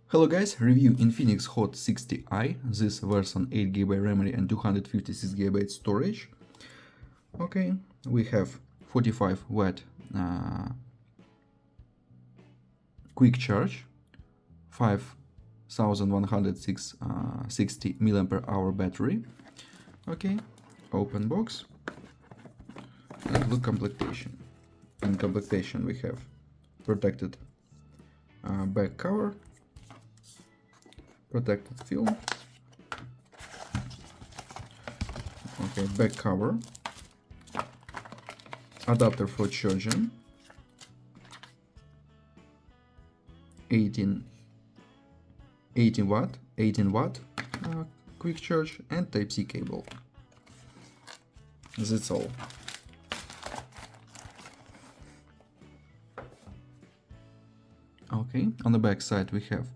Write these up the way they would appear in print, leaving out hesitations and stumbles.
Hello guys, review Infinix HOT 60i, this version 8GB memory and 256GB storage. Okay, we have 45 watt quick charge, 5160 mAh battery. Okay, open box and look completion. In completion we have protected back cover, protected film, okay, back cover, adapter for charging, 18 watt quick charge, and Type-C cable. That's all. Okay, on the back side we have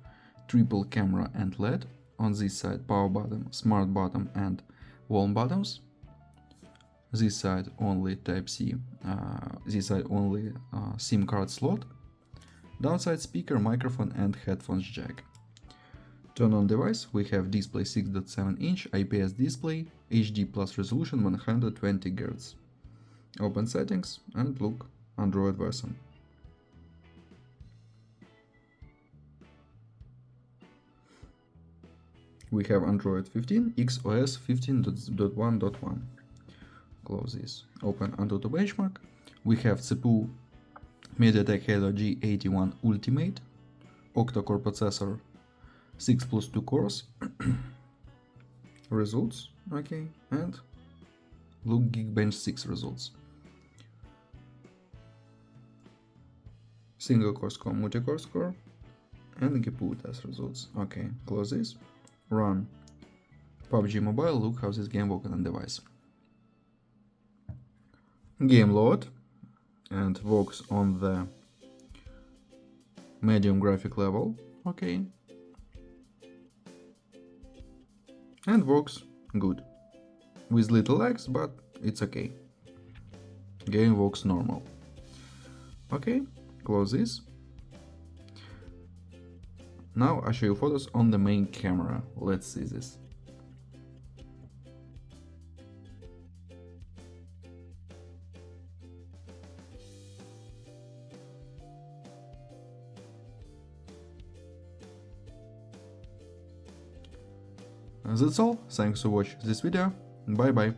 triple camera and LED. On this side power button, smart button and wall buttons. This side only Type-C, this side only SIM card slot. Downside speaker, microphone and headphones jack. Turn on device, we have display 6.7-inch IPS display, HD plus resolution 120 Hz. Open settings and look Android version. We have Android 15, XOS 15.1.1. Close this. Open Antutu benchmark. We have CPU MediaTek Helio G81 Ultimate, octa-core processor, 6 plus 2 cores. Results, okay, and look Geekbench 6 results. Single core score, multi-core score, and GPU test results. Okay, close this. Run PUBG Mobile, look how this game works on device. Game load and works on the medium graphic level, okay, and works good, with little lags, but it's okay. Game works normal. Okay, close this. Now I show you photos on the main camera. Let's see this. That's all. Thanks for watching this video. Bye bye.